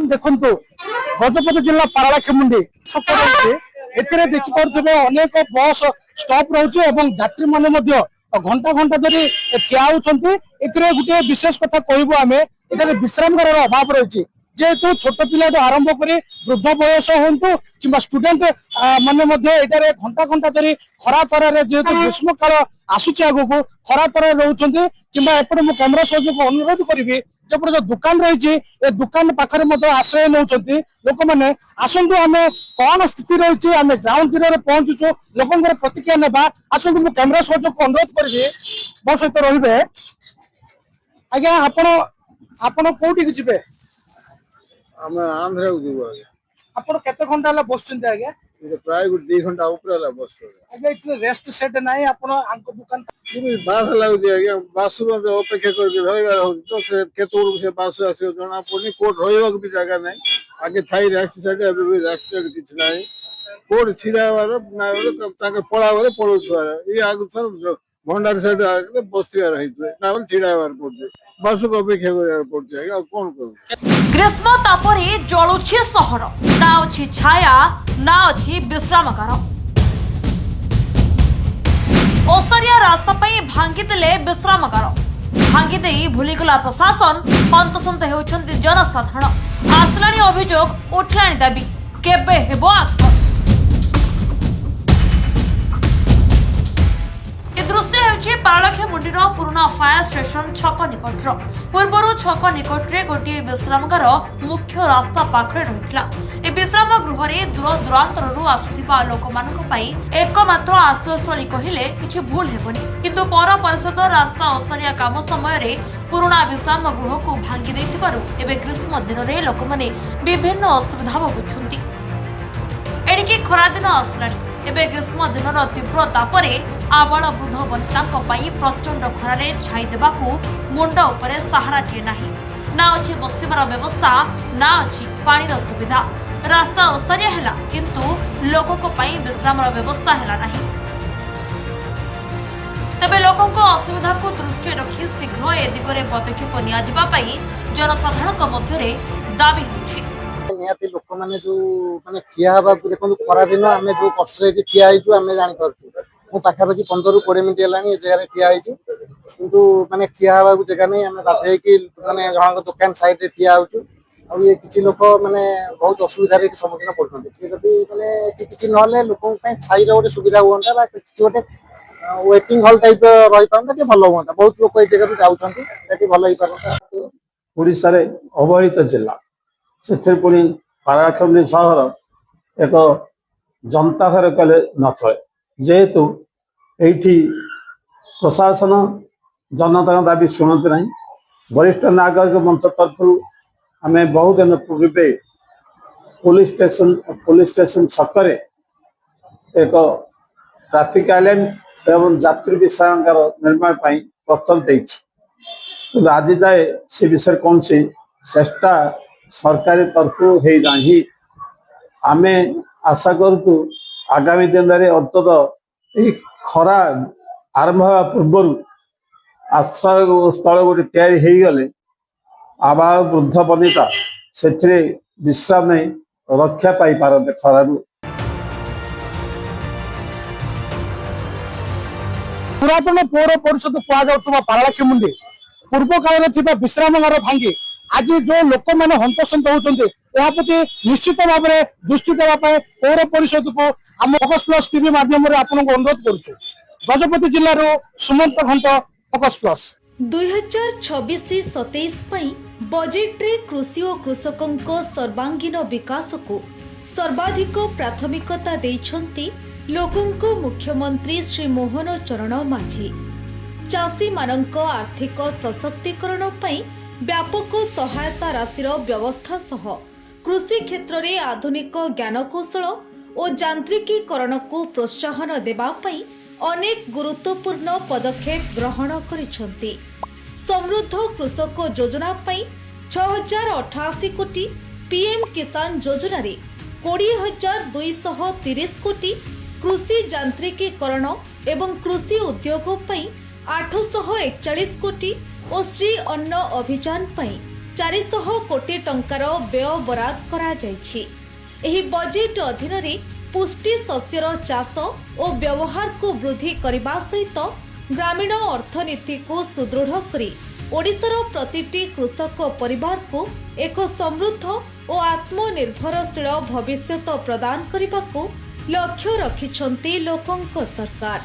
देखु गजपति जिला पारालाखेमुंडी छक रही देखिपे अनेक बस स्टॉप रोचे यात्री मैंने घंटा घंटा धरी ठिया होते गोटे विशेष कथा कहबू आम ये विश्राम अभाव रही जेहेतु छोट पिला आरंभ कर वृद्ध बयस हूँ कि स्टूडेंट मैंने घंटा घंटा धरी खरा तर जेहेतु ग्रीष्म काल आसूची आगक खरा तर रोचे कि कैमेरा सहयोग अनुरोध करी जब जो दुकान रही दुकान पाखे आश्रय नौ लोक मैंने आसतु आम कौन स्थिति रही आम ग्राउंड जीरो पहुंचुचु लोक प्रतिक्रिया ना आसतु कैमेरा सहयोग अनुरोध करी मो सहित रे आज्ञा आपण कौटी जी आंध्रा को आपण केते घंटा हला बसचंती आज्ञा प्राय 2 घंटा ऊपर बस आज्ञा इतने रेस्ट सेट नाही आपण आंको दुकान बास लागुଛି ଆଜ୍ଞା ବାସ ଅପେକ୍ଷା କରିକି ରହିବାର ହଉଛି ତ ସେ କେତେବେଳକୁ ସେ ବାସ ଆସିବ ଜଣା ପଡୁନି କୋଉଠି ରହିବାକୁ ବି ଜାଗା ନାହିଁ ଆଗେ ଥାଇ ରାସ୍ତା ସାଇଡ୍ ଏବେ ବି ରାସ୍ତା କିଛି ନାହିଁ କୋଉଠି ଛିଡା ହେବାର ତାଙ୍କେ ପଳାବରେ ପଳଉଥିବାର ଇଏ ଆଗୁଥର ଭଣ୍ଡାରୀ ସାଇଡ୍ ଆଗରେ ବସିବାର ହେଇଥିବେ ତାପରେ ଛିଡା ହେବାର ପଡୁଛି ବାସକୁ ଅପେକ୍ଷା କରିବାକୁ ପଡୁଛି ଆଜ୍ଞା ଆଉ କଣ କହିବୁ। ଗ୍ରୀଷ୍ମ ତାପରେ ଜଳୁଛି ସହର ନା ଅଛି ଛାୟା ନା ଅଛି ବିଶ୍ରାମଗାର। ओसरिया रास्ता पर भांगिदेले विश्रामगार भांगिदे भूलीगला प्रशासन हंतसंत होउछन्ति जनसाधारण आसलानी अभियोग उठलानी दाबी केबे हेबो एक्शन। दृश्य होउछि पारालाखेमुंडीर पुराना फायर स्टेशन छक निकटर पूर्वर छक निकटरे गोटे विश्रामगार मुख्य रास्ता पाखरे रहितला। ए विश्राम गृह दूर दूरांतरु आसुथिबा लोकमानक पई एकमात्र आश्रयस्थली कहिले किछि भूल हेबनी किंतु पौर परिषद रास्ता ओसरिया काम समय रे पुराना विश्राम गृह को भांगी दैथिबारु एबे ग्रीष्म दिन रे लोकमाने विभिन्न असुविधा भोगुछन्ति। एडिकी खरा दिन आसलानी एबे ग्रीष्म दिनर तीव्र तापरे आबाल वृद्ध वनितांक पई प्रचंड खरारे छाई देबाकू मुंड उपरे सहारा टे नाही ना अछि बसिबार व्यवस्था ना अछि पानीर सुविधा। रास्ता ओसरिया हैला किंतु लोकक पई विश्रामर व्यवस्था हैला नाही। तबे लोकक असुविधा को दृष्टि रखी शीघ्र ए दिगरे पदक्षेप निया जिबा पई जनसाधारणक मध्यरे दाबी होछि। निहाती लोक मैंने जो माने ठिया हवा देखो खरा दिन आम जो कष्ट ठिया आम जापारु मु पाखापाखि 15-20 मिनट है जगह ठिया किंतु माने ठिया हवा जगह नहीं आम बाध्य माने जन दुकान साइड ठिया हो ये किसी लोक माने बहुत असुविधा सम्मुखीन पड़ते माने किसी ना लोक छाई गोटे सुविधा हुआ गोटे वेटिंग हॉल टाइप रही पारता भल हुआ बहुत लोक ये जगह जाऊँगी भल हो पारता। ओडिशा रे अवहेलित जिला से पुणी पारालाखेमुंडी सहर एक जनता घर कले न चले जेहेतु एठी प्रशासन जनता दाबी शुणती ना वरिष्ठ नागरिक मंच तरफ आम बहुत दिन पूर्व पुलिस स्टेशन छकरे एक ट्राफिक आइलैंड एवं यात्री विश्रामगार निर्माण पर प्रस्ताव देछि आज जाए से विषय कौन सी चेष्टा सरकारी तरफ है नाही आमे आशा करूँ आगामी दिन में अंतत ये खरा आरंभ होगा पूर्व आश्रय स्थल गोटे तैयारी हो गले आबाल वृद्ध वनिता से विश्राम नहीं रक्षा पाई पारते खरारू। पुरातन पौर परिषद कहुवा पारालाखेमुंडी पूर्व काल विश्रामगार भांगी आज जो लोक मैंने हंतसंत होती प्रति निश्चित भाव में दृष्टि देवाई पौर परिषद को आम फोकस प्लस टीवी माध्यम आपको अनुरोध करुचु। गजपति जिल्लार सुमंत घंट फोकस प्लस 2026-27 बजेट रे कृषि और कृषकों सर्वांगीन विकास को सर्वाधिक प्राथमिकता देइछन्ति लोकंको मुख्यमंत्री श्री मोहन चरण माझी। चाषी मानक आर्थिक सशक्तिकरण पई व्यापक सहायता राशिर व्यवस्था सह कृषि क्षेत्र में आधुनिक ज्ञानकौशल और यांत्रिकीकरण को प्रोत्साहन देबा पई अनेक गुरुत्वपूर्ण पदक्षेप ग्रहण करिसेंति। समृद्ध कृषक योजना पई 6088 कोटी, पीएम किसान योजना रे 20,230 कोटी, कृषि यांत्रिकीकरण एवं कृषि उद्योग पई 841 कोटी और श्री अन्न अभियान पई 400 କୋଟି ଟଙ୍କାର ବ୍ୟୟ ବରାଦ କରାଯାଇଛି। ଏହି ବଜେଟ୍ ଅଧୀନରେ ପୁଷ୍ଟି ଶସ୍ୟର ଚାଷ ଓ ବ୍ୟବହାରକୁ ବୃଦ୍ଧି କରିବା ସହିତ ଗ୍ରାମୀଣ ଅର୍ଥନୀତିକୁ ସୁଦୃଢ଼ କରି ଓଡ଼ିଶାର ପ୍ରତିଟି କୃଷକ ପରିବାରକୁ ଏକ ସମୃଦ୍ଧ ଓ ଆତ୍ମନିର୍ଭରଶୀଳ ଭବିଷ୍ୟତ ପ୍ରଦାନ କରିବାକୁ ଲକ୍ଷ୍ୟ ରଖିଛନ୍ତି ଲୋକଙ୍କ ସରକାର।